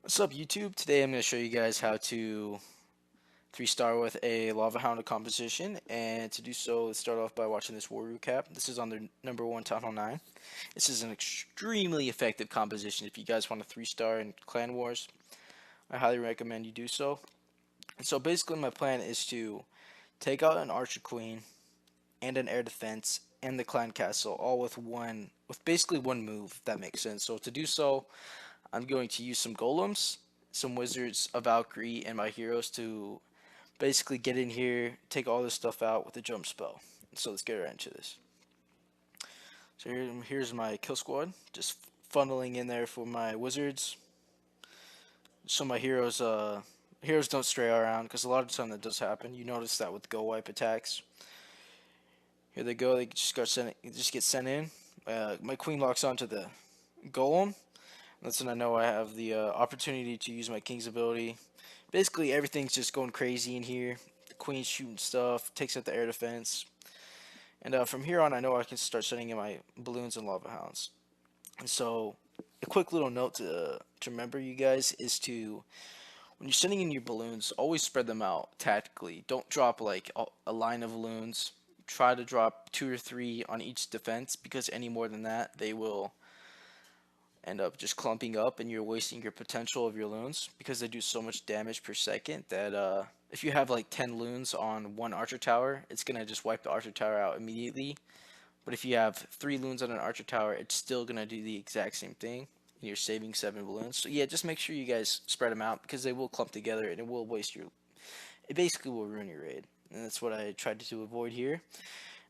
What's up, YouTube? Today I'm going to show you guys how to 3-star with a Lava Hound composition, and to do so, let's start off by watching this war recap. This is on their number 1 Town Hall 9. This is an extremely effective composition. If you guys want a 3-star in Clan Wars, I highly recommend you do so. And so basically my plan is to take out an Archer Queen and an Air Defense and the Clan Castle all with basically one move, if that makes sense. So to do so, I'm going to use some golems, some wizards, a Valkyrie, and my heroes to basically get in here, take all this stuff out with a jump spell. So let's get right into this. So here's my kill squad, just funneling in there for my wizards. So my heroes don't stray around because a lot of the time that does happen. You notice that with go wipe attacks. Here they go. They just get sent in. My queen locks onto the golem. That's when I know I have the opportunity to use my king's ability. Basically, everything's just going crazy in here. The queen's shooting stuff, takes out the air defense. And from here on, I know I can start sending in my balloons and lava hounds. And so, a quick little note to remember, you guys, is to, when you're sending in your balloons, always spread them out tactically. Don't drop like a line of balloons. Try to drop 2 or 3 on each defense, because any more than that, they will end up just clumping up and you're wasting your potential of your loons, because they do so much damage per second that if you have like 10 loons on one archer tower, it's gonna just wipe the archer tower out immediately. But if you have 3 loons on an archer tower, it's still gonna do the exact same thing, and you're saving 7 balloons. So yeah, just make sure you guys spread them out, because they will clump together and it basically will ruin your raid. And that's what I tried to avoid here.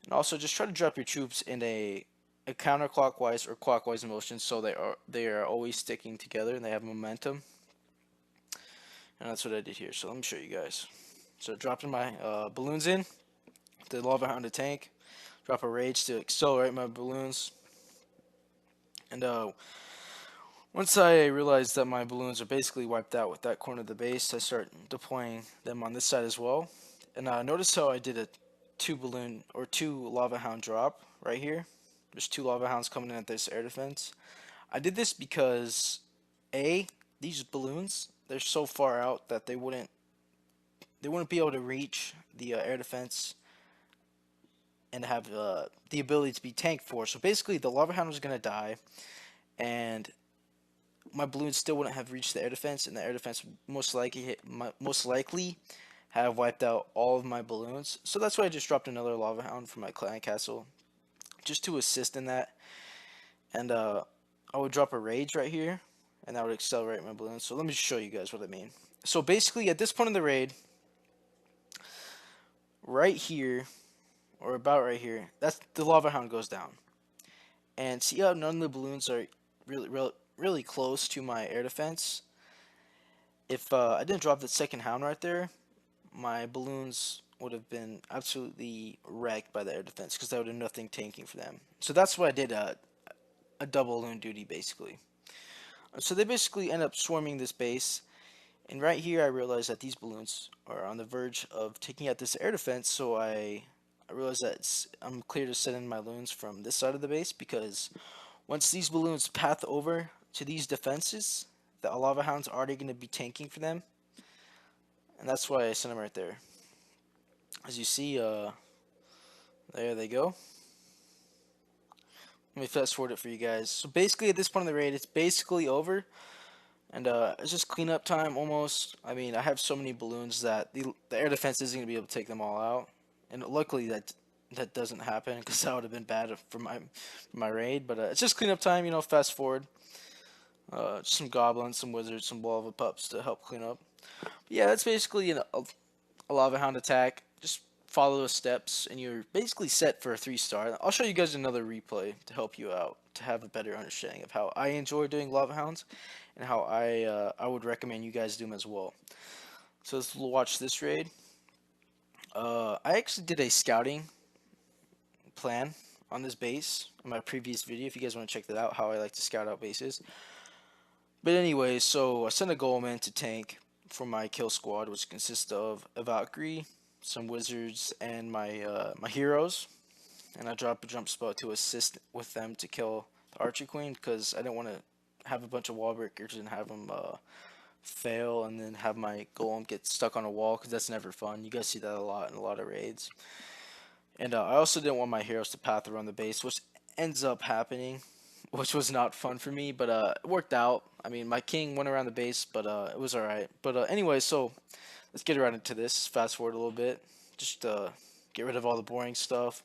And also, just try to drop your troops in a counterclockwise or clockwise motion, so they are always sticking together and they have momentum. And that's what I did here. So let me show you guys. So dropping my balloons in, the lava hound to tank, drop a rage to accelerate my balloons, and once I realized that my balloons are basically wiped out with that corner of the base, I start deploying them on this side as well. And notice how I did a 2 lava hound drop right here. There's 2 lava hounds coming in at this air defense. I did this because these balloons, they're so far out that they wouldn't be able to reach the air defense and have the ability to be tanked for. So basically, the lava hound was gonna die, and my balloons still wouldn't have reached the air defense, and the air defense would most likely have wiped out all of my balloons. So that's why I just dropped another lava hound for my clan castle, just to assist in that. And I would drop a rage right here, and that would accelerate my balloons. So let me show you guys what I mean. So basically, at this point in the raid, right here, or about right here, that's the lava hound goes down. And see how none of the balloons are really close to my air defense? If I didn't drop the second hound right there, my balloons would have been absolutely wrecked by the air defense, because I would have nothing tanking for them. So that's why I did a double loon duty, basically. So they basically end up swarming this base, and right here I realized that these balloons are on the verge of taking out this air defense, so I realized that I'm clear to send in my loons from this side of the base, because once these balloons path over to these defenses, the lava hound's already going to be tanking for them, and that's why I sent them right there. As you see, there they go. Let me fast forward it for you guys. So basically, at this point in the raid, it's basically over. And it's just cleanup time almost. I mean, I have so many balloons that the air defense isn't going to be able to take them all out. And luckily that doesn't happen, because that would have been bad for my raid. But it's just cleanup time, fast forward. Just some goblins, some wizards, some lava pups to help clean up. But yeah, that's basically a lava hound attack. Just follow the steps, and you're basically set for a 3-star. I'll show you guys another replay to help you out, to have a better understanding of how I enjoy doing lava hounds, and how I would recommend you guys do them as well. So let's watch this raid. I actually did a scouting plan on this base in my previous video, if you guys want to check that out, how I like to scout out bases. But anyway, so I sent a golem in to tank for my kill squad, which consists of a Valkyrie, some wizards, and my heroes. And I dropped a jump spell to assist with them to kill the Archer Queen, because I didn't want to have a bunch of wall breakers and have them fail and then have my golem get stuck on a wall, because that's never fun. You guys see that a lot in a lot of raids. And I also didn't want my heroes to path around the base, which ends up happening, which was not fun for me, but it worked out. I mean, my king went around the base, but it was alright. But anyway, so let's get right into this. Fast forward a little bit. Just get rid of all the boring stuff.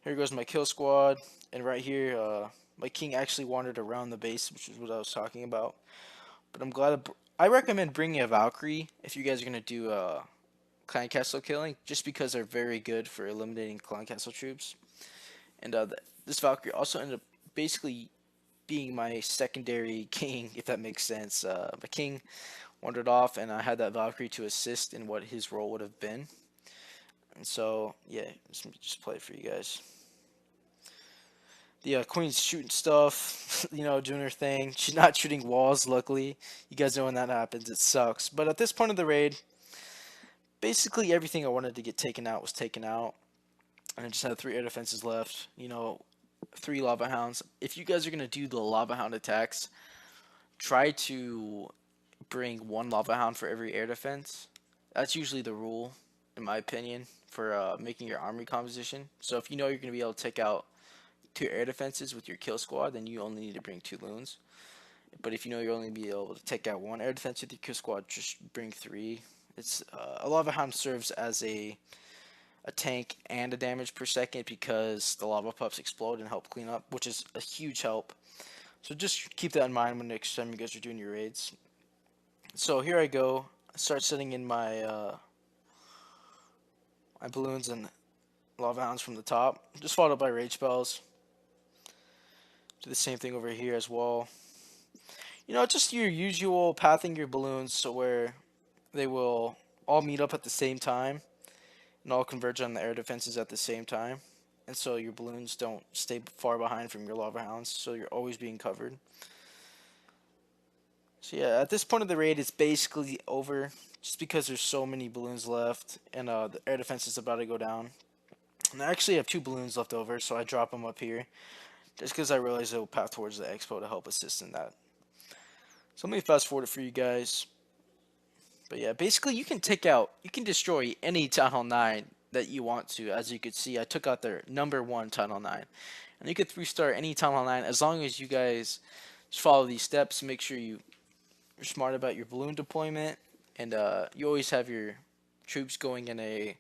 Here goes my kill squad. And right here, my king actually wandered around the base, which is what I was talking about. But I'm glad. I recommend bringing a Valkyrie if you guys are going to do clan castle killing, just because they're very good for eliminating clan castle troops. And this Valkyrie also ended up basically being my secondary king, if that makes sense. My king wandered off, and I had that Valkyrie to assist in what his role would have been. And so, yeah, just play it for you guys. The queen's shooting stuff, doing her thing. She's not shooting walls, luckily. You guys know when that happens, it sucks. But at this point of the raid, basically everything I wanted to get taken out was taken out. And I just had 3 air defenses left. 3 lava hounds. If you guys are going to do the lava hound attacks, try to bring 1 lava hound for every air defense. That's usually the rule, in my opinion, for making your army composition. So if you know you're going to be able to take out 2 air defenses with your kill squad, then you only need to bring 2 loons. But if you know you're only be able to take out 1 air defense with your kill squad, just bring 3. It's a lava hound serves as a tank and a damage per second, because the lava pups explode and help clean up, which is a huge help. So just keep that in mind when next time you guys are doing your raids. So here I go. I start setting in my my balloons and lava hounds from the top, just followed up by rage spells. Do the same thing over here as well. Just your usual pathing your balloons so where they will all meet up at the same time and all converge on the air defenses at the same time. And so your balloons don't stay far behind from your lava hounds, so you're always being covered. So yeah, at this point of the raid, it's basically over, just because there's so many balloons left, and the air defense is about to go down. And I actually have 2 balloons left over, so I drop them up here, just because I realized it will path towards the expo to help assist in that. So let me fast forward it for you guys. But yeah, basically you can destroy any Town Hall 9 that you want to. As you can see, I took out their number 1 Town Hall 9. And you could 3-star any Town Hall 9 as long as you guys just follow these steps. Make sure you're smart about your balloon deployment. And you always have your troops going in a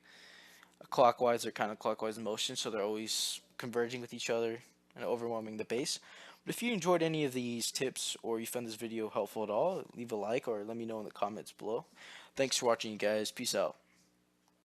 clockwise or counterclockwise motion, so they're always converging with each other and overwhelming the base. But if you enjoyed any of these tips, or you found this video helpful at all, leave a like or let me know in the comments below. Thanks for watching, you guys. Peace out.